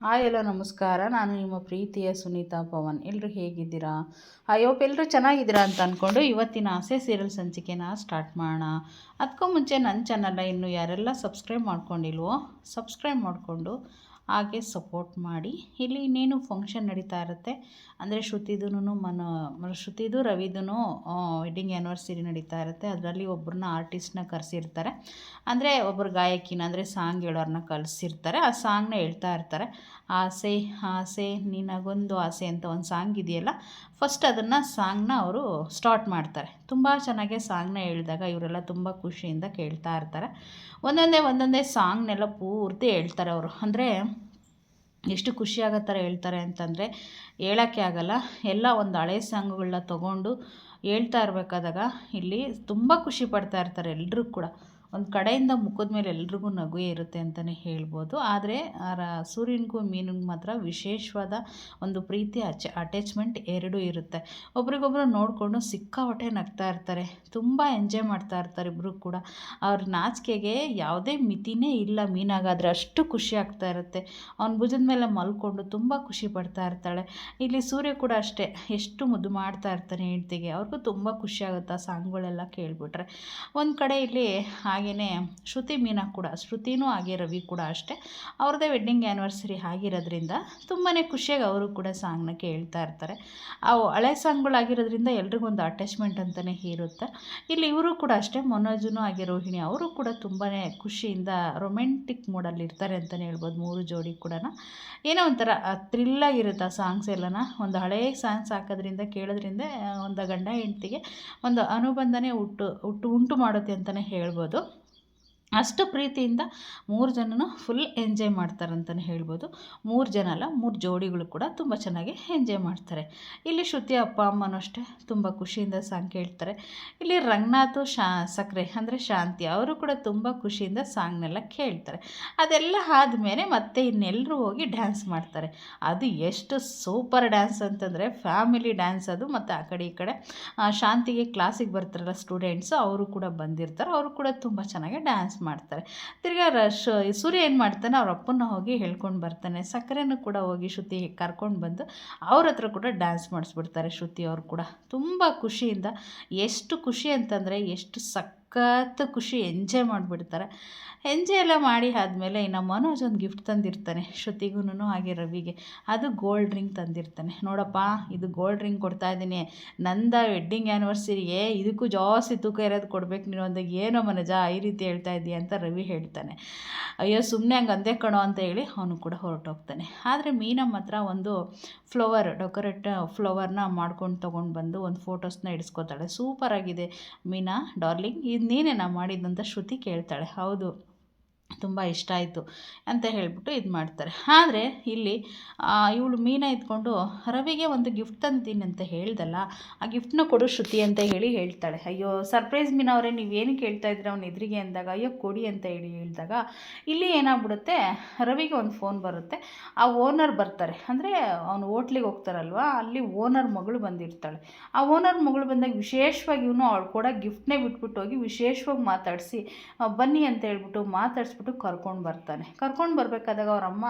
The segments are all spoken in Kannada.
ಹಾಯ್ ಎಲ್ಲೋ ನಮಸ್ಕಾರ. ನಾನು ನಿಮ್ಮ ಪ್ರೀತಿಯ ಸುನೀತಾ ಪವನ್. ಎಲ್ಲರೂ ಹೇಗಿದ್ದೀರಾ? ಐ ಹೋಪ್ ಎಲ್ಲರೂ ಚೆನ್ನಾಗಿದ್ದೀರಾ ಅಂತ ಅಂದ್ಕೊಂಡು ಇವತ್ತಿನ ಆಸೆ ಸೀರಿಯಲ್ ಸಂಚಿಕೆನ ಸ್ಟಾರ್ಟ್ ಮಾಡೋಣ. ಅದಕ್ಕೂ ಮುಂಚೆ ನನ್ನ ಚಾನಲ್ನ ಇನ್ನೂ ಯಾರೆಲ್ಲ ಸಬ್ಸ್ಕ್ರೈಬ್ ಮಾಡ್ಕೊಂಡಿಲ್ವೋ ಸಬ್ಸ್ಕ್ರೈಬ್ ಮಾಡಿಕೊಂಡು ಹಾಗೆ ಸಪೋರ್ಟ್ ಮಾಡಿ. ಇಲ್ಲಿ ಇನ್ನೇನು ಫಂಕ್ಷನ್ ನಡೀತಾ ಇರುತ್ತೆ, ಅಂದರೆ ಶ್ರುತಿದು ರವಿದು ವೆಡ್ಡಿಂಗ್ ಆ್ಯನಿವರ್ಸರಿ ನಡೀತಾ ಇರುತ್ತೆ. ಅದರಲ್ಲಿ ಒಬ್ಬರನ್ನ ಆರ್ಟಿಸ್ಟ್ನ ಕರೆಸಿರ್ತಾರೆ, ಅಂದರೆ ಒಬ್ಬರು ಗಾಯಕಿನ ಅಂದರೆ ಸಾಂಗ್ ಹೇಳೋರನ್ನ ಕಳಿಸಿರ್ತಾರೆ. ಆ ಸಾಂಗ್ನ ಹೇಳ್ತಾ ಇರ್ತಾರೆ. ಆಸೆ ಆಸೆ ನಿನಗೊಂದು ಆಸೆ ಅಂತ ಒಂದು ಸಾಂಗ್ ಇದೆಯಲ್ಲ, ಫಸ್ಟ್ ಅದನ್ನು ಸಾಂಗ್ನ ಅವರು ಸ್ಟಾರ್ಟ್ ಮಾಡ್ತಾರೆ. ತುಂಬ ಚೆನ್ನಾಗಿ ಸಾಂಗ್ನ ಹೇಳಿದಾಗ ಇವರೆಲ್ಲ ತುಂಬ ಖುಷಿಯಿಂದ ಕೇಳ್ತಾ ಇರ್ತಾರೆ. ಒಂದೊಂದೇ ಸಾಂಗ್ನೆಲ್ಲ ಪೂರ್ತಿ ಹೇಳ್ತಾರೆ ಅವರು. ಅಂದರೆ ಎಷ್ಟು ಖುಷಿಯಾಗೋ ಥರ ಹೇಳ್ತಾರೆ ಅಂತಂದರೆ ಹೇಳೋಕ್ಕೆ ಆಗಲ್ಲ. ಎಲ್ಲ ಒಂದು ಹಳೆ ಸಾಂಗ್ಗಳನ್ನ ತೊಗೊಂಡು ಹೇಳ್ತಾ ಇರಬೇಕಾದಾಗ ಇಲ್ಲಿ ತುಂಬ ಖುಷಿ ಪಡ್ತಾ ಇರ್ತಾರೆ ಎಲ್ಲರೂ ಕೂಡ. ಒಂದು ಕಡೆಯಿಂದ ಮುಖದ ಮೇಲೆ ಎಲ್ರಿಗೂ ನಗು ಇರುತ್ತೆ ಅಂತಲೇ ಹೇಳ್ಬೋದು. ಆದರೆ ಸೂರ್ಯನಿಗೂ ಮೀನಿಗೆ ಮಾತ್ರ ವಿಶೇಷವಾದ ಒಂದು ಪ್ರೀತಿ ಅಟ್ಯಾಚ್ಮೆಂಟ್ ಎರಡೂ ಇರುತ್ತೆ. ಒಬ್ರಿಗೊಬ್ರು ನೋಡಿಕೊಂಡು ಸಿಕ್ಕಾಪಟ್ಟೆ ನಗ್ತಾ ಇರ್ತಾರೆ, ತುಂಬ ಎಂಜಾಯ್ ಮಾಡ್ತಾ ಇರ್ತಾರೆ ಇಬ್ಬರು ಕೂಡ. ಅವ್ರ ನಾಚಿಕೆಗೆ ಯಾವುದೇ ಮಿತಿನೇ ಇಲ್ಲ ಮೀನಾಗಾದರೆ, ಅಷ್ಟು ಖುಷಿ ಆಗ್ತಾ ಇರುತ್ತೆ. ಅವ್ನ ಭುಜದ ಮೇಲೆ ಮಲ್ಕೊಂಡು ತುಂಬ ಖುಷಿ ಪಡ್ತಾ ಇರ್ತಾಳೆ. ಇಲ್ಲಿ ಸೂರ್ಯ ಕೂಡ ಅಷ್ಟೇ, ಎಷ್ಟು ಮುದ್ದು ಮಾಡ್ತಾ ಇರ್ತಾನೆ ಹೆಂಡ್ತಿಗೆ. ಅವ್ರಿಗೂ ತುಂಬ ಖುಷಿ ಆಗುತ್ತೆ ಆ ಸಾಂಗ್ಗಳೆಲ್ಲ ಕೇಳಿಬಿಟ್ರೆ. ಒಂದು ಕಡೆ ಇಲ್ಲಿ ಹಾಗೆಯೇ ಶ್ರುತಿನೂ ಹಾಗೆ ರವಿ ಕೂಡ ಅಷ್ಟೇ, ಅವ್ರದ್ದೇ ವೆಡ್ಡಿಂಗ್ ಆ್ಯನಿವರ್ಸರಿ ಆಗಿರೋದ್ರಿಂದ ತುಂಬಾ ಖುಷಿಯಾಗಿ ಅವರು ಕೂಡ ಸಾಂಗ್ನ ಕೇಳ್ತಾ ಇರ್ತಾರೆ. ಅವು ಹಳೆ ಸಾಂಗ್ಗಳಾಗಿರೋದ್ರಿಂದ ಎಲ್ರಿಗೊಂದು ಅಟ್ಯಾಚ್ಮೆಂಟ್ ಅಂತಲೇ ಇರುತ್ತೆ. ಇಲ್ಲಿ ಇವರು ಕೂಡ ಅಷ್ಟೇ, ಮನೋಜನು ಹಾಗೆ ರೋಹಿಣಿ ಅವರು ಕೂಡ ತುಂಬಾ ಖುಷಿಯಿಂದ ರೊಮ್ಯಾಂಟಿಕ್ ಮೂಡಲ್ಲಿ ಇರ್ತಾರೆ ಅಂತಲೇ ಹೇಳ್ಬೋದು. ಮೂರು ಜೋಡಿ ಕೂಡ ಏನೋ ಒಂಥರ ಥ್ರಿಲ್ಲಾಗಿರುತ್ತೆ ಆ ಸಾಂಗ್ಸ್ ಎಲ್ಲನ. ಒಂದು ಹಳೇ ಸಾಂಗ್ಸ್ ಹಾಕೋದ್ರಿಂದ ಕೇಳೋದ್ರಿಂದ ಒಂದು ಗಂಡ ಹೆಂಡ್ತಿಗೆ ಒಂದು ಅನುಬಂಧನೇ ಉಂಟು ಮಾಡುತ್ತೆ ಅಂತಲೇ ಹೇಳ್ಬೋದು. ಅಷ್ಟು ಪ್ರೀತಿಯಿಂದ ಮೂರು ಜನನು ಫುಲ್ ಎಂಜಾಯ್ ಮಾಡ್ತಾರಂತಲೇ ಹೇಳ್ಬೋದು. 3 ಜನ ಅಲ್ಲ, 3 ಜೋಡಿಗಳು ಕೂಡ ತುಂಬ ಚೆನ್ನಾಗಿ ಎಂಜಾಯ್ ಮಾಡ್ತಾರೆ. ಇಲ್ಲಿ ಶ್ರುತಿ ಅಪ್ಪ ಅಮ್ಮನೂ ಅಷ್ಟೇ ತುಂಬ ಖುಷಿಯಿಂದ ಸಾಂಗ್ ಕೇಳ್ತಾರೆ. ಇಲ್ಲಿ ರಂಗನಾಥ್ ಸಕ್ಕರೆ ಅಂದರೆ ಶಾಂತಿ ಅವರು ಕೂಡ ತುಂಬ ಖುಷಿಯಿಂದ ಸಾಂಗ್ನೆಲ್ಲ ಕೇಳ್ತಾರೆ. ಅದೆಲ್ಲ ಆದಮೇಲೆ ಮತ್ತೆ ಇನ್ನೆಲ್ಲರೂ ಹೋಗಿ ಡ್ಯಾನ್ಸ್ ಮಾಡ್ತಾರೆ. ಅದು ಎಷ್ಟು ಸೂಪರ್ ಡ್ಯಾನ್ಸ್ ಅಂತಂದರೆ ಫ್ಯಾಮಿಲಿ ಡ್ಯಾನ್ಸ್ ಅದು. ಮತ್ತು ಆ ಕಡೆ ಈ ಕಡೆ ಶಾಂತಿಗೆ ಕ್ಲಾಸಿಗೆ ಬರ್ತಾರಲ್ಲ ಸ್ಟೂಡೆಂಟ್ಸು, ಅವರು ಕೂಡ ಬಂದಿರ್ತಾರೆ. ಅವರು ಕೂಡ ತುಂಬ ಚೆನ್ನಾಗಿ ಡ್ಯಾನ್ಸ್ ಮಾಡ್ತಾರೆ. ತಿರ್ಗಾ ಸೂರ್ಯ ಏನು ಮಾಡ್ತಾನೆ, ಅವ್ರ ಅಪ್ಪನ ಹೋಗಿ ಹೇಳ್ಕೊಂಡು ಬರ್ತಾನೆ. ಸಕ್ಕರೆನೂ ಕೂಡ ಹೋಗಿ ಶ್ರುತಿ ಕರ್ಕೊಂಡು ಬಂದು ಅವ್ರ ಹತ್ರ ಕೂಡ ಡ್ಯಾನ್ಸ್ ಮಾಡಿಸ್ಬಿಡ್ತಾರೆ. ಶ್ರುತಿ ಅವರು ಕೂಡ ತುಂಬ ಖುಷಿಯಿಂದ, ಎಷ್ಟು ಖುಷಿ ಅಂತಂದರೆ ಎಷ್ಟು ಸಖತ್ ಖುಷಿ, ಎಂಜಾಯ್ ಮಾಡಿಬಿಡ್ತಾರೆ. ಎಂಜಾಯ್ ಎಲ್ಲ ಮಾಡಿ ಆದಮೇಲೆ ಇನ್ನು ಮನೋಜ್ ಒಂದು ಗಿಫ್ಟ್ ತಂದಿರ್ತಾನೆ ಶ್ರುತಿಗೂ ಹಾಗೆ ರವಿಗೆ. ಅದು ಗೋಲ್ಡ್ ರಿಂಗ್ ತಂದಿರ್ತಾನೆ. ನೋಡಪ್ಪ, ಇದು ಗೋಲ್ಡ್ ರಿಂಗ್ ಕೊಡ್ತಾಯಿದ್ದೀನಿ, ನಂದ ವೆಡ್ಡಿಂಗ್ ಆ್ಯನಿವರ್ಸರಿಗೆ ಇದಕ್ಕೂ ಜಾಸ್ತಿ ತೂಕ ಇರೋದು ಕೊಡ್ಬೇಕು ನೀನು ಅಂದಾಗ, ಏನೋ ಮನೋಜ ಈ ರೀತಿ ಹೇಳ್ತಾ ಇದ್ದೀಯ ಅಂತ ರವಿ ಹೇಳ್ತಾನೆ. ಅಯ್ಯೋ ಸುಮ್ಮನೆ ಹಂಗೆ ಅಂದೇ ಕಣೋ ಅಂತ ಹೇಳಿ ಅವನು ಕೂಡ ಹೊರಟೋಗ್ತಾನೆ. ಆದರೆ ಮೀನಾ ಮಾತ್ರ ಒಂದು ಡೆಕೋರೇಟ್ ಫ್ಲವರ್ನ ಮಾಡ್ಕೊಂಡು ತೊಗೊಂಡು ಬಂದು ಒಂದು ಫೋಟೋಸ್ನ ಇಡಿಸ್ಕೋತಾಳೆ. ಸೂಪರಾಗಿದೆ ಮೀನಾ ಡಾರ್ಲಿಂಗ್, ಇದು ನೀನೇನಾ ಮಾಡಿದ್ದಂತ ಶ್ರುತಿ ಕೇಳ್ತಾಳೆ. ಹೌದು, ತುಂಬ ಇಷ್ಟ ಆಯಿತು ಅಂತ ಹೇಳಿಬಿಟ್ಟು ಇದು ಮಾಡ್ತಾರೆ. ಆದರೆ ಇಲ್ಲಿ ಇವಳು ಮೀನಾ ಇದ್ಕೊಂಡು ರವಿಗೆ ಒಂದು ಗಿಫ್ಟ್ ತಂದಿದ್ದೀನಿ ಅಂತ ಹೇಳ್ದಲ್ಲ, ಆ ಗಿಫ್ಟನ್ನ ಕೊಡು ಶ್ರುತಿ ಅಂತ ಹೇಳ್ತಾಳೆ. ಅಯ್ಯೋ ಸರ್ಪ್ರೈಸ್ ಮೀನಾ ಅವರೇ, ನೀವೇನು ಕೇಳ್ತಾ ಇದ್ದೀರ ಅವ್ನ ಎದುರಿಗೆ ಅಂದಾಗ, ಅಯ್ಯೋ ಕೊಡಿ ಅಂತ ಹೇಳಿದಾಗ ಇಲ್ಲಿ ಏನಾಗ್ಬಿಡುತ್ತೆ, ರವಿಗೆ ಒಂದು ಫೋನ್ ಬರುತ್ತೆ. ಆ ಓನರ್ ಬರ್ತಾರೆ, ಅಂದರೆ ಅವನು ಹೋಟ್ಲಿಗೆ ಹೋಗ್ತಾರಲ್ವ, ಅಲ್ಲಿ ಓನರ್ ಮಗಳು ಬಂದಿರ್ತಾಳೆ. ಆ ಓನರ್ ಮಗಳು ಬಂದಾಗ ವಿಶೇಷವಾಗಿ ಇವನು ಅವಳು ಕೂಡ ಗಿಫ್ಟ್ನೇ ಬಿಟ್ಬಿಟ್ಟು ಹೋಗಿ ವಿಶೇಷವಾಗಿ ಮಾತಾಡಿಸಿ ಬನ್ನಿ ಅಂತ ಹೇಳ್ಬಿಟ್ಟು ಮಾತಾಡಿಸ್ಬಿಟ್ಟು ಕರ್ಕೊಂಡು ಬರ್ತಾನೆ. ಕರ್ಕೊಂಡು ಬರಬೇಕಾದಾಗ ಅವರಮ್ಮ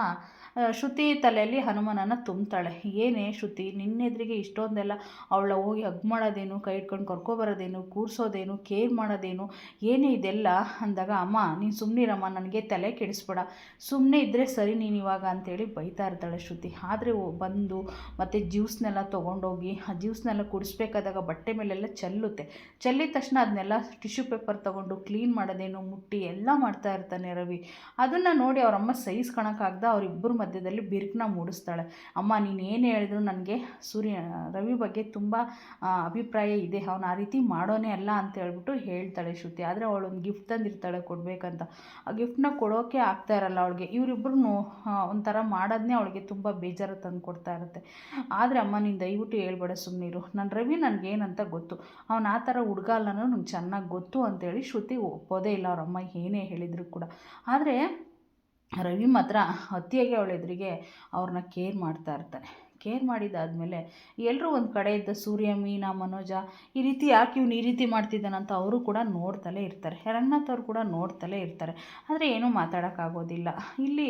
ಶ್ರುತಿ ತಲೆಯಲ್ಲಿ ಹನುಮಾನನ ತುಂಬ್ತಾಳೆ. ಏನೇ ಶ್ರುತಿ, ನಿನ್ನೆದ್ರಿಗೆ ಇಷ್ಟೊಂದೆಲ್ಲ ಅವಳ ಹೋಗಿ ಹಗ್ ಮಾಡೋದೇನು, ಕೈ ಇಟ್ಕೊಂಡು ಕರ್ಕೊಬರೋದೇನು, ಕೂರಿಸೋದೇನು, ಕೇರ್ ಮಾಡೋದೇನು, ಏನೇ ಇದೆಲ್ಲ ಅಂದಾಗ, ಅಮ್ಮ ನೀನು ಸುಮ್ಮನಿರಮ್ಮ, ನನಗೆ ತಲೆ ಕೆಡಿಸ್ಬೇಡ, ಸುಮ್ಮನೆ ಇದ್ದರೆ ಸರಿ ನೀನು ಇವಾಗ ಅಂತೇಳಿ ಬೈತಾ ಇರ್ತಾಳೆ ಶ್ರುತಿ. ಆದರೆ ಬಂದು ಮತ್ತು ಜ್ಯೂಸ್ನೆಲ್ಲ ತೊಗೊಂಡೋಗಿ ಆ ಜ್ಯೂಸ್ನೆಲ್ಲ ಕುಡಿಸ್ಬೇಕಾದಾಗ ಬಟ್ಟೆ ಮೇಲೆಲ್ಲ ಚೆಲ್ಲಿದ ತಕ್ಷಣ ಅದನ್ನೆಲ್ಲ ಟಿಶ್ಯೂ ಪೇಪರ್ ತೊಗೊಂಡು ಕ್ಲೀನ್ ಮಾಡೋದೇನು, ಮುಟ್ಟಿ ಎಲ್ಲ ಮಾಡ್ತಾ ಇರ್ತಾನೆ ರವಿ. ಅದನ್ನು ನೋಡಿ ಅವರಮ್ಮ ಸಹಿಸ್ಕೊಳಕ್ಕಾಗ್ದ ಅವರಿಬ್ಬರ ಮಧ್ಯದಲ್ಲಿ ಬಿರುಕನ್ನ ಮೂಡಿಸ್ತಾಳೆ. ಅಮ್ಮ ನೀನು ಏನು ಹೇಳಿದ್ರು ನನಗೆ ರವಿ ಬಗ್ಗೆ ತುಂಬ ಅಭಿಪ್ರಾಯ ಇದೆ, ಅವನು ಆ ರೀತಿ ಮಾಡೋನೇ ಅಲ್ಲ ಅಂತ ಹೇಳ್ಬಿಟ್ಟು ಹೇಳ್ತಾಳೆ ಶ್ರುತಿ. ಆದರೆ ಅವಳು ಒಂದು ಗಿಫ್ಟ್ ತಂದಿರ್ತಾಳೆ ಕೊಡಬೇಕಂತ, ಆ ಗಿಫ್ಟನ್ನ ಕೊಡೋಕ್ಕೆ ಆಗ್ತಾ ಇರಲ್ಲ ಅವಳಿಗೆ. ಇವರಿಬ್ಬರು ಒಂಥರ ಮಾಡೋದನ್ನೇ ಅವಳಿಗೆ ತುಂಬ ಬೇಜಾರು ತಂದು ಕೊಡ್ತಾ ಇರುತ್ತೆ. ಆದರೆ ಅಮ್ಮ ನೀನು ದಯವಿಟ್ಟು ಹೇಳ್ಬೇಡ, ಸುಮ್ಮನಿರು, ನನ್ನ ರವಿ ನನಗೇನಂತ ಗೊತ್ತು, ಅವನು ಆ ಥರ ಹುಡುಗ ಅಲ್ಲನೂ ನಂಗೆ ಚೆನ್ನಾಗಿ ಗೊತ್ತು ಅಂತೇಳಿ ಶ್ರುತಿ ಒಪ್ಪೋದೇ ಇಲ್ಲ ಅವರಮ್ಮ ಏನೇ ಹೇಳಿದರೂ ಕೂಡ. ಆದರೆ ರವಿ ಮಾತ್ರ ಅತಿಯಾಗಿ ಅವಳ ಎದುರಿಗೆ ಅವ್ರನ್ನ ಕೇರ್ ಮಾಡ್ತಾ ಇರ್ತಾನೆ. ಕೇರ್ ಮಾಡಿದ್ದಾದಮೇಲೆ ಎಲ್ಲರೂ ಒಂದು ಕಡೆ ಇದ್ದ ಸೂರ್ಯ, ಮೀನಾ, ಮನೋಜ ಈ ರೀತಿ ಯಾಕೆ ಇವ್ನು ಈ ರೀತಿ ಮಾಡ್ತಿದ್ದಾನಂತ ಅವರು ಕೂಡ ನೋಡ್ತಲೇ ಇರ್ತಾರೆ. ರಂಗನಾಥ್ ಅವರು ಕೂಡ ನೋಡ್ತಲೇ ಇರ್ತಾರೆ. ಆದರೆ ಏನೂ ಮಾತಾಡೋಕ್ಕಾಗೋದಿಲ್ಲ. ಇಲ್ಲಿ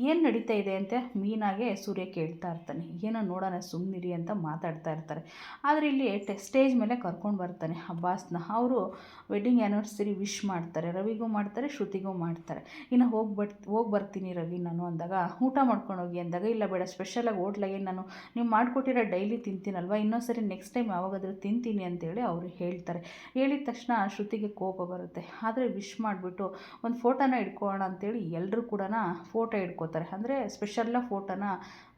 ಏನು ನಡೀತಾ ಇದೆ ಅಂತ ಮೀನಾಗೆ ಸೂರ್ಯ ಕೇಳ್ತಾ ಇರ್ತಾನೆ. ಏನೋ ನೋಡೋಣ ಸುಮ್ಮನಿರಿ ಅಂತ ಮಾತಾಡ್ತಾ ಇರ್ತಾರೆ. ಆದರೆ ಇಲ್ಲಿ ಸ್ಟೇಜ್ ಮೇಲೆ ಕರ್ಕೊಂಡು ಬರ್ತಾನೆ ಅಬ್ಬಾಸ್ನ. ಅವರು ವೆಡ್ಡಿಂಗ್ ಆ್ಯನಿವರ್ಸರಿ ವಿಶ್ ಮಾಡ್ತಾರೆ. ರವಿಗೂ ಮಾಡ್ತಾರೆ, ಶ್ರುತಿಗೂ ಮಾಡ್ತಾರೆ. ಇನ್ನು ಹೋಗಿ ಬರ್ತೀನಿ ರವಿ ನಾನು ಅಂದಾಗ, ಊಟ ಮಾಡ್ಕೊಂಡು ಹೋಗಿ ಅಂದಾಗ, ಇಲ್ಲ ಬೇಡ ಸ್ಪೆಷಲಾಗಿ ಹೋಟ್ಲಾಗೆ ನಾನು ನೀವು ಮಾಡಿಕೊಟ್ಟಿರೋ ಡೈಲಿ ತಿಂತೀನಲ್ವ, ಇನ್ನೊಂದು ಸರಿ ನೆಕ್ಸ್ಟ್ ಟೈಮ್ ಯಾವಾಗಾದರೂ ತಿಂತೀನಿ ಅಂತೇಳಿ ಅವರು ಹೇಳ್ತಾರೆ. ಹೇಳಿದ ತಕ್ಷಣ ಶ್ರುತಿಗೆ ಕೋಪ ಬರುತ್ತೆ. ಆದರೆ ವಿಶ್ ಮಾಡಿಬಿಟ್ಟು ಒಂದು ಫೋಟೋನ ಇಟ್ಕೊಳ್ಳೋಣ ಅಂತೇಳಿ ಎಲ್ಲರೂ ಕೂಡ ಫೋಟೋ ಇಟ್ಕೋತಾರೆ. ಅಂದರೆ ಸ್ಪೆಷಲ್ಲ ಫೋಟೋನ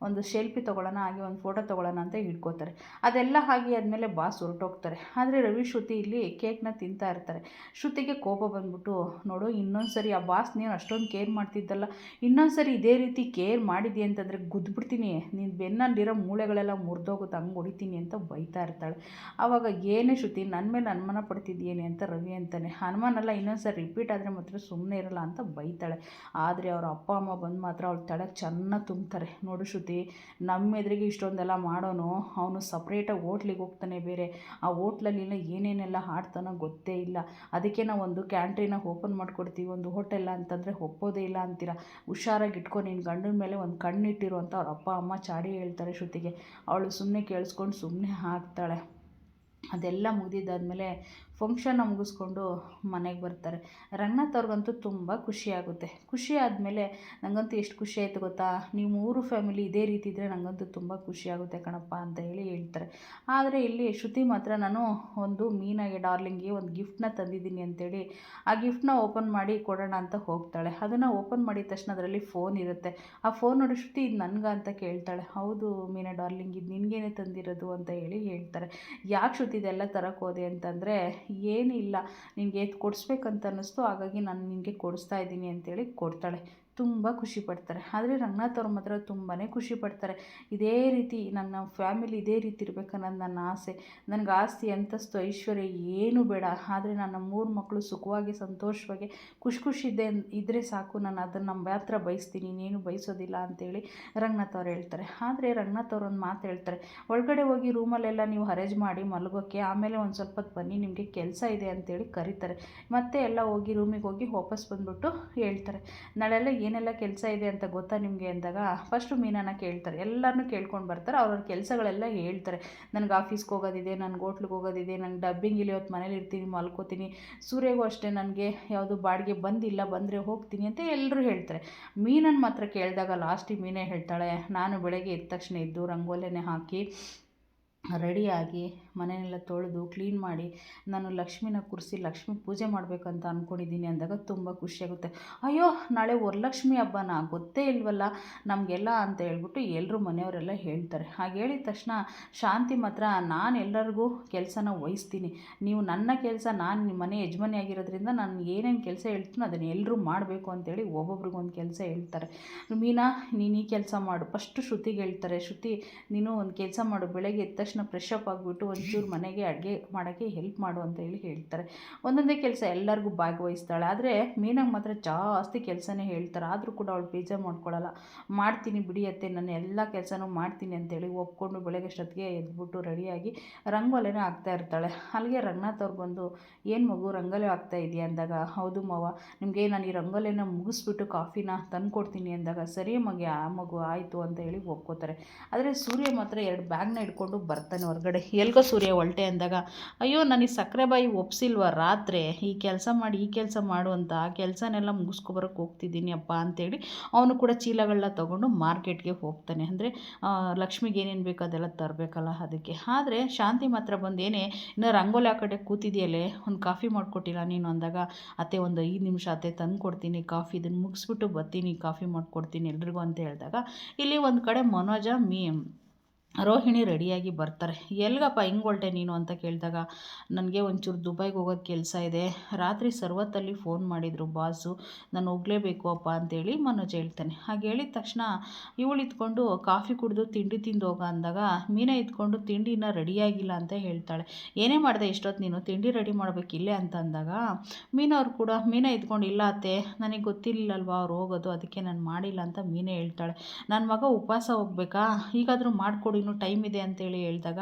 ಒಂದು ಸೆಲ್ಫಿ ತೊಗೊಳ್ಳೋಣ, ಹಾಗೆ ಒಂದು ಫೋಟೋ ತೊಗೊಳ್ಳೋಣ ಅಂತ ಹಿಡ್ಕೋತಾರೆ. ಅದೆಲ್ಲ ಹಾಗೆ ಆದಮೇಲೆ ಬಾಸ್ ಹೊರಟೋಗ್ತಾರೆ. ಆದರೆ ರವಿ ಶ್ರುತಿ ಇಲ್ಲಿ ಕೇಕ್ನ ತಿಂತಾ ಇರ್ತಾರೆ. ಶ್ರುತಿಗೆ ಕೋಪ ಬಂದ್ಬಿಟ್ಟು, ನೋಡು ಇನ್ನೊಂದು ಸರಿ ಆ ಬಾಸ್ ನೀನು ಅಷ್ಟೊಂದು ಕೇರ್ ಮಾಡ್ತಿದ್ದಲ್ಲ, ಇನ್ನೊಂದು ಸರಿ ಇದೇ ರೀತಿ ಕೇರ್ ಮಾಡಿದ್ದಿ ಅಂತಂದರೆ ಗುದ್ದುಬಿಡ್ತೀನಿ, ನೀನು ಬೆನ್ನಲ್ಲಿರೋ ಮೂಳೆಗಳೆಲ್ಲ ಮುರಿದೋಗುತ್ತೆ, ಹಂಗೆ ಹೊಡಿತೀನಿ ಅಂತ ಬೈತಾ ಇರ್ತಾಳೆ. ಆವಾಗ ಏನೇ ಶ್ರುತಿ ನನ್ನ ಮೇಲೆ ಅನುಮಾನ ಪಡ್ತಿದ್ದೀಯೇನೆ ಅಂತ ರವಿ ಅಂತಾನೆ. ಅನುಮಾನಲ್ಲ, ಇನ್ನೊಂದು ಸರಿ ರಿಪೀಟ್ ಆದರೆ ಮಾತ್ರ ಸುಮ್ಮನೆ ಇರಲ್ಲ ಅಂತ ಬೈತಾಳೆ. ಆದರೆ ಅವ್ರ ಅಪ್ಪ ಅಮ್ಮ ಬಂದು ಮಾತ್ರ ಅವಳು ತಲೆಗೆ ಚೆನ್ನಾಗಿ ತುಂಬ್ತಾರೆ. ನೋಡು ಶ್ರುತಿ, ನಮ್ಮ ಎದುರಿಗೆ ಇಷ್ಟೊಂದೆಲ್ಲ ಮಾಡೋನು, ಅವನು ಸಪ್ರೇಟಾಗಿ ಹೋಟ್ಲಿಗೆ ಹೋಗ್ತಾನೆ, ಬೇರೆ ಆ ಹೋಟ್ಲಲ್ಲಿಲ್ಲ ಏನೇನೆಲ್ಲ ಆಡ್ತಾನೋ ಗೊತ್ತೇ ಇಲ್ಲ. ಅದಕ್ಕೆ ನಾವು ಒಂದು ಕ್ಯಾಂಟ್ರಿನ ಓಪನ್ ಮಾಡಿಕೊಡ್ತೀವಿ, ಒಂದು ಹೋಟೆಲ್ಲ ಅಂತಂದರೆ ಒಪ್ಪೋದೇ ಇಲ್ಲ ಅಂತೀರ. ಹುಷಾರಾಗಿ ಇಟ್ಕೊ, ನಿನ್ನ ಗಂಡನ ಮೇಲೆ ಒಂದು ಕಣ್ಣಿಟ್ಟಿರು ಅಂತ ಅವ್ರ ಅಪ್ಪ ಅಮ್ಮ ಚಾಡಿ ಹೇಳ್ತಾರೆ ಶ್ರುತಿಗೆ. ಅವಳು ಸುಮ್ಮನೆ ಕೇಳಿಸ್ಕೊಂಡು ಸುಮ್ಮನೆ ಆಗ್ತಾಳೆ. ಅದೆಲ್ಲ ಮುಗಿದಿದ್ದಾದಮೇಲೆ ಫಂಕ್ಷನ್ನ ಮುಗಿಸ್ಕೊಂಡು ಮನೆಗೆ ಬರ್ತಾರೆ. ರಂಗನಾಥ್ ಅವ್ರಿಗಂತೂ ತುಂಬ ಖುಷಿಯಾಗುತ್ತೆ. ಖುಷಿ ಆದಮೇಲೆ ನನಗಂತೂ ಎಷ್ಟು ಖುಷಿ ಆಯಿತು ಗೊತ್ತಾ, ನೀವು 3 ಫ್ಯಾಮಿಲಿ ಇದೇ ರೀತಿ ಇದ್ದರೆ ನನಗಂತೂ ತುಂಬ ಖುಷಿಯಾಗುತ್ತೆ ಕಣಪ್ಪ ಅಂತ ಹೇಳ್ತಾರೆ. ಆದರೆ ಇಲ್ಲಿ ಶ್ರುತಿ ಮಾತ್ರ ನಾನು ಒಂದು ಮೀನಾಗೆ ಡಾರ್ಲಿಂಗ್ಗೆ ಒಂದು ಗಿಫ್ಟನ್ನ ತಂದಿದ್ದೀನಿ ಅಂತೇಳಿ ಆ ಗಿಫ್ಟನ್ನ ಓಪನ್ ಮಾಡಿ ಕೊಡೋಣ ಅಂತ ಹೋಗ್ತಾಳೆ. ಅದನ್ನು ಓಪನ್ ಮಾಡಿದ ತಕ್ಷಣ ಅದರಲ್ಲಿ ಫೋನ್ ಇರುತ್ತೆ. ಆ ಫೋನ್ ನೋಡಿ ಶ್ರುತಿ ಇದು ನನಗೆ ಅಂತ ಕೇಳ್ತಾಳೆ. ಹೌದು ಮೀನಾ ಡಾರ್ಲಿಂಗ್, ಇದು ನಿನಗೇನೆ ತಂದಿರೋದು ಅಂತ ಹೇಳ್ತಾರೆ. ಯಾಕೆ ಶ್ರುತಿ ಇದೆಲ್ಲ ತರಕ್ಕೆ ಹೋದೆ ಅಂತಂದರೆ, ಏನಿಲ್ಲ ನಿನಗೆ ಕೊಡಿಸ್ಬೇಕಂತ ಅನ್ನಿಸ್ತು, ಹಾಗಾಗಿ ನಾನು ನಿನಗೆ ಕೊಡಿಸ್ತಾ ಇದ್ದೀನಿ ಅಂತೇಳಿ ಕೊಡ್ತಾಳೆ. ತುಂಬ ಖುಷಿ ಪಡ್ತಾರೆ. ಆದರೆ ರಂಗನಾಥ್ ಅವ್ರು ಮಾತ್ರ ತುಂಬಾ ಖುಷಿ ಪಡ್ತಾರೆ. ಇದೇ ರೀತಿ ನನ್ನ ಫ್ಯಾಮಿಲಿ ಇದೇ ರೀತಿ ಇರಬೇಕನ್ನೋದು ನನ್ನ ಆಸೆ. ನನಗೆ ಆಸ್ತಿ ಅಂತಸ್ತು ಐಶ್ವರ್ಯ ಏನೂ ಬೇಡ, ಆದರೆ ನನ್ನ 3 ಮಕ್ಕಳು ಸುಖವಾಗಿ ಸಂತೋಷವಾಗಿ ಖುಷಿಯಿದ್ದೇ ಇದ್ದರೆ ಸಾಕು, ನಾನು ಅದನ್ನು ಮಾತ್ರ ಬಯಸ್ತೀನಿ, ಇನ್ನೇನು ಬಯಸೋದಿಲ್ಲ ಅಂತೇಳಿ ರಂಗನಾಥ್ ಅವ್ರು ಹೇಳ್ತಾರೆ. ಆದರೆ ರಂಗನಾಥ್ ಅವ್ರು ಒಂದು ಮಾತು ಹೇಳ್ತಾರೆ, ಒಳಗಡೆ ಹೋಗಿ ರೂಮಲ್ಲೆಲ್ಲ ನೀವು ಅರೇಂಜ್ ಮಾಡಿ ಮಲಗೋಕ್ಕೆ, ಆಮೇಲೆ ಒಂದು ಸ್ವಲ್ಪ ಹೊತ್ತು ಬನ್ನಿ ನಿಮಗೆ ಕೆಲಸ ಇದೆ ಅಂತೇಳಿ ಕರೀತಾರೆ. ಮತ್ತೆ ಎಲ್ಲ ಹೋಗಿ ರೂಮಿಗೆ ಹೋಗಿ ವಾಪಸ್ ಬಂದುಬಿಟ್ಟು ಹೇಳ್ತಾರೆ, ನಾಳೆಲ್ಲ ಏನೆಲ್ಲ ಕೆಲಸ ಇದೆ ಅಂತ ಗೊತ್ತಾ ನಿಮಗೆ ಅಂದಾಗ ಫಸ್ಟು ಮೀನಾನ ಕೇಳ್ತಾರೆ. ಎಲ್ಲರನ್ನೂ ಕೇಳ್ಕೊಂಡು ಬರ್ತಾರೆ. ಅವ್ರವ್ರ ಕೆಲಸಗಳೆಲ್ಲ ಹೇಳ್ತಾರೆ. ನನಗೆ ಆಫೀಸ್ಗೆ ಹೋಗೋದಿದೆ, ನನಗೆ ಹೋಟ್ಲಿಗೆ ಹೋಗೋದಿದೆ, ನನಗೆ ಡಬ್ಬಿಂಗ್ ಇಲ್ಲಿ ಹೊತ್ತು ಮನೇಲಿ ಇರ್ತೀನಿ, ಮಲ್ಕೋತೀನಿ. ಸೂರ್ಯಗೂ ಅಷ್ಟೇ ನನಗೆ ಯಾವುದು ಬಾಡಿಗೆ ಬಂದಿಲ್ಲ, ಬಂದರೆ ಹೋಗ್ತೀನಿ ಅಂತ ಎಲ್ಲರೂ ಹೇಳ್ತಾರೆ. ಮೀನನ್ನು ಮಾತ್ರ ಕೇಳಿದಾಗ ಲಾಸ್ಟಿಗೆ ಮೀನೇ ಹೇಳ್ತಾಳೆ, ನಾನು ಬೆಳಗ್ಗೆ ಎದ್ದ ತಕ್ಷಣ ಎದ್ದು ರಂಗೋಲೆನೇ ಹಾಕಿ ರೆಡಿಯಾಗಿ ಮನೆಯೆಲ್ಲ ತೊಳೆದು ಕ್ಲೀನ್ ಮಾಡಿ ನಾನು ಲಕ್ಷ್ಮಿನ ಕೂರಿಸಿ ಲಕ್ಷ್ಮಿ ಪೂಜೆ ಮಾಡಬೇಕಂತ ಅಂದ್ಕೊಂಡಿದ್ದೀನಿ ಅಂದಾಗ ತುಂಬ ಖುಷಿಯಾಗುತ್ತೆ. ಅಯ್ಯೋ ನಾಳೆ ವರಲಕ್ಷ್ಮಿ ಹಬ್ಬನ, ಗೊತ್ತೇ ಇಲ್ವಲ್ಲ ನಮಗೆಲ್ಲ ಅಂತ ಹೇಳ್ಬಿಟ್ಟು ಎಲ್ಲರೂ ಮನೆಯವರೆಲ್ಲ ಹೇಳ್ತಾರೆ. ಹಾಗೆ ಹೇಳಿದ ತಕ್ಷಣ ಶಾಂತಿ ಮಾತ್ರ, ನಾನು ಎಲ್ಲರಿಗೂ ಕೆಲಸನ ವಹಿಸ್ತೀನಿ, ನೀವು ನನ್ನ ಕೆಲಸ, ನಾನು ನಿಮ್ಮ ಮನೆ ಯಜಮಾನಿ ಆಗಿರೋದ್ರಿಂದ ನಾನು ಏನೇನು ಕೆಲಸ ಹೇಳ್ತೀನಿ ಅದನ್ನು ಎಲ್ಲರೂ ಮಾಡಬೇಕು ಅಂತೇಳಿ ಒಬ್ಬೊಬ್ರಿಗೊಂದು ಕೆಲಸ ಹೇಳ್ತಾರೆ. ಮೀನಾ ನೀನು ಈ ಕೆಲಸ ಮಾಡು, ಫಸ್ಟು ಶ್ರುತಿಗೆ ಹೇಳ್ತಾರೆ, ಶ್ರುತಿ ನೀನು ಒಂದು ಕೆಲಸ ಮಾಡು, ಬೆಳಗ್ಗೆ ಎದ್ದ ತಕ್ಷಣ ಫ್ರೆಶ್ ಅಪ್ ಆಗಿಬಿಟ್ಟು ಒಂಚೂರು ಮನೆಗೆ ಅಡುಗೆ ಮಾಡೋಕ್ಕೆ ಹೆಲ್ಪ್ ಮಾಡು ಅಂತ ಹೇಳ್ತಾರೆ. ಒಂದೊಂದೇ ಕೆಲಸ ಎಲ್ಲರಿಗೂ ಭಾಗವಹಿಸ್ತಾಳೆ. ಆದರೆ ಮೀನಾಗೆ ಮಾತ್ರ ಜಾಸ್ತಿ ಕೆಲಸನೇ ಹೇಳ್ತಾರೆ. ಆದರೂ ಕೂಡ ಅವಳು ಬೇಜಾರು ಮಾಡ್ಕೊಳ್ಳಲ್ಲ. ಮಾಡ್ತೀನಿ ಬಿಡಿ ಅತ್ತೆ, ನಾನು ಎಲ್ಲ ಕೆಲಸನೂ ಮಾಡ್ತೀನಿ ಅಂತೇಳಿ ಒಪ್ಕೊಂಡು ಬೆಳಗ್ಗೆ ಅಷ್ಟೊತ್ತಿಗೆ ಎದ್ಬಿಟ್ಟು ರೆಡಿಯಾಗಿ ರಂಗೋಲಿನ ಹಾಕ್ತಾ ಇರ್ತಾಳೆ. ಅಲ್ಲಿಗೆ ರಂಗನಾಥ್ ಅವ್ರು ಬಂದು, ಏನು ಮಗು ರಂಗೋಲಿ ಹಾಕ್ತಾ ಇದೆಯಾ ಅಂದಾಗ, ಹೌದು ಮಾವ, ನಿಮಗೆ ನಾನು ಈ ರಂಗೋಲಿನ ಮುಗಿಸ್ಬಿಟ್ಟು ಕಾಫಿನ ತಂದುಕೊಡ್ತೀನಿ ಅಂದಾಗ, ಸರಿ ಮಗು ಆಯಿತು ಅಂತ ಒಪ್ಕೋತಾರೆ. ಆದರೆ ಸೂರ್ಯ ಮಾತ್ರ 2 ಬ್ಯಾಗ್ನ ಹಿಡ್ಕೊಂಡು ಬರ್ತಾನೆ ಹೊರಗಡೆ. ಎಲ್ಗೋ ಸೂರ್ಯ ಹೊಲ್ಟೆ ಅಂದಾಗ, ಅಯ್ಯೋ ನನಗೆ ಸಕ್ಕರೆ ಬಾಯಿ ಒಪ್ಸಿಲ್ವ ರಾತ್ರಿ, ಈ ಕೆಲಸ ಮಾಡಿ ಈ ಕೆಲಸ ಮಾಡು ಅಂತ, ಆ ಕೆಲಸನೆಲ್ಲ ಮುಗಿಸ್ಕೊಬರೋಕ್ಕೆ ಹೋಗ್ತಿದ್ದೀನಿ ಅಪ್ಪ ಅಂತೇಳಿ ಅವನು ಕೂಡ ಚೀಲಗಳನ್ನ ತೊಗೊಂಡು ಮಾರ್ಕೆಟ್ಗೆ ಹೋಗ್ತಾನೆ. ಅಂದರೆ ಲಕ್ಷ್ಮಿಗೆ ಏನೇನು ಬೇಕು ಅದೆಲ್ಲ ತರಬೇಕಲ್ಲ ಅದಕ್ಕೆ. ಆದರೆ ಶಾಂತಿ ಮಾತ್ರ ಬಂದು, ಏನೇ ಇನ್ನು ರಂಗೋಲಿ ಆ ಕಡೆ ಕೂತಿದೆಯಲ್ಲೇ, ಒಂದು ಕಾಫಿ ಮಾಡಿಕೊಟ್ಟಿಲ್ಲ ನೀನು ಅಂದಾಗ, ಅತ್ತೆ ಒಂದು 5 ನಿಮಿಷ ಅತ್ತೆ ತಂದು ಕೊಡ್ತೀನಿ ಕಾಫಿ, ಇದನ್ನು ಮುಗಿಸ್ಬಿಟ್ಟು ಬರ್ತೀನಿ, ಕಾಫಿ ಮಾಡಿಕೊಡ್ತೀನಿ ಎಲ್ರಿಗೂ ಅಂತ ಹೇಳಿದಾಗ, ಇಲ್ಲಿ ಒಂದು ಕಡೆ ಮನೋಜ ರೋಹಿಣಿ ರೆಡಿಯಾಗಿ ಬರ್ತಾರೆ. ಎಲ್ಗಪ್ಪ ಹಿಂಗೆ ಹೊರಟೆ ನೀನು ಅಂತ ಕೇಳಿದಾಗ, ನನಗೆ ಒಂಚೂರು ದುಬೈಗೆ ಹೋಗೋದು ಕೆಲಸ ಇದೆ, ರಾತ್ರಿ ಸರ್ವತ್ತಲ್ಲಿ ಫೋನ್ ಮಾಡಿದರು ಬಾಸು, ನಾನು ಹೋಗಲೇಬೇಕು ಅಪ್ಪ ಅಂತೇಳಿ ಮನೋಜ್ ಹೇಳ್ತಾನೆ. ಹಾಗೆ ಹೇಳಿದ ತಕ್ಷಣ ಇವಳು ಇದ್ಕೊಂಡು ಕಾಫಿ ಕುಡಿದು ತಿಂಡಿ ತಿಂದು ಹೋಗ ಅಂದಾಗ, ಮೀನಾ ಇದ್ಕೊಂಡು ತಿಂಡಿನ ರೆಡಿಯಾಗಿಲ್ಲ ಅಂತ ಹೇಳ್ತಾಳೆ. ಏನೇ ಮಾಡಿದೆ ಇಷ್ಟೊತ್ತು ನೀನು, ತಿಂಡಿ ರೆಡಿ ಮಾಡಬೇಕಿಲ್ಲೇ ಅಂತ ಅಂದಾಗ, ಮೀನಾ ಇದ್ಕೊಂಡು, ಇಲ್ಲ ಅತ್ತೆ ನನಗೆ ಗೊತ್ತಿರಲಿಲ್ಲಲ್ವ ಅವ್ರು ಹೋಗೋದು, ಅದಕ್ಕೆ ನಾನು ಮಾಡಿಲ್ಲ ಅಂತ ಮೀನೇ ಹೇಳ್ತಾಳೆ. ನನ್ನ ಮಗ ಉಪವಾಸ ಹೋಗ್ಬೇಕಾ, ಈಗಾದರೂ ಮಾಡಿಕೊಡಿ ಇನ್ನು ಟೈಮ್ ಇದೆ ಅಂತೇಳಿ ಹೇಳಿದಾಗ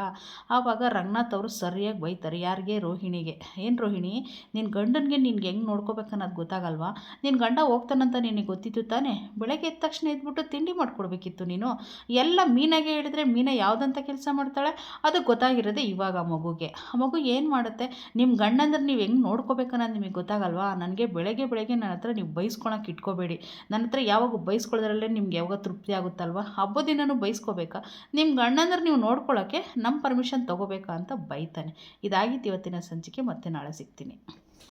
ಆವಾಗ ರಂಗನಾಥ್ ಅವರು ಸರಿಯಾಗಿ ಬೈತಾರೆ. ಯಾರಿಗೆ? ರೋಹಿಣಿಗೆ. ಏನು ರೋಹಿಣಿ, ನಿನ್ನ ಗಂಡನಿಗೆ ನಿನ್ಗೆ ಹೆಂಗೆ ನೋಡ್ಕೋಬೇಕನ್ನೋದು ಗೊತ್ತಾಗಲ್ವಾ? ನಿನ್ನ ಗಂಡ ಹೋಗ್ತಾನಂತ ನಿನಗೆ ಗೊತ್ತಿತ್ತು ತಾನೇ? ಬೆಳಗ್ಗೆ ಎದ್ದ ತಕ್ಷಣ ಎದ್ಬಿಟ್ಟು ತಿಂಡಿ ಮಾಡಿಕೊಡ್ಬೇಕಿತ್ತು ನೀನು. ಎಲ್ಲ ಮೀನಾಗೆ ಹೇಳಿದ್ರೆ ಮೀನ ಯಾವುದಂತ ಕೆಲಸ ಮಾಡ್ತಾಳೆ? ಅದು ಗೊತ್ತಾಗಿರೋದೆ ಇವಾಗ ಆ ಮಗುಗೆ. ಆ ಮಗು ಏನು ಮಾಡುತ್ತೆ? ನಿಮ್ಮ ಗಂಡಂದ್ರೆ ನೀವು ಹೆಂಗೆ ನೋಡ್ಕೋಬೇಕನ್ನೋದು ನಿಮಗೆ ಗೊತ್ತಾಗಲ್ವಾ? ನನಗೆ ಬೆಳಗ್ಗೆ ನನ್ನ ಹತ್ರ ನೀವು ಬೈಸ್ಕೊಳಕ್ಕೆ ಇಟ್ಕೋಬೇಡಿ. ನನ್ನ ಹತ್ರ ಯಾವಾಗ ಬೈಸ್ಕೊಳ್ಳೋದ್ರಲ್ಲೇ ನಿಮ್ಗೆ ಯಾವಾಗ ತೃಪ್ತಿ ಆಗುತ್ತಲ್ವ? ಹಬ್ಬದ ದಿನವೂ ಬೈಸ್ಕೋಬೇಕಾ? ನಿಮ್ಮ ಗಂಡಂದ್ರೆ ನೀವು ನೋಡ್ಕೊಳ್ಳೋಕ್ಕೆ ನಮ್ಮ ಪರ್ಮಿಷನ್ ತೊಗೋಬೇಕಾ ಅಂತ ಬೈತಾನೆ. ಇದಾಗಿತ್ತು ಇವತ್ತಿನ ಸಂಚಿಕೆ. ಮತ್ತೆ ನಾಳೆ ಸಿಗ್ತೀನಿ.